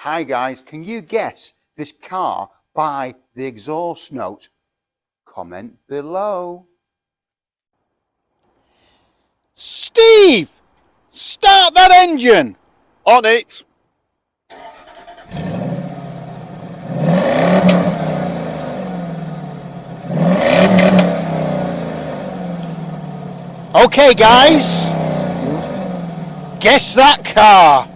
Hi guys, can you guess this car by the exhaust note? Comment below. Steve! Start that engine! On it! Okay guys, guess that car.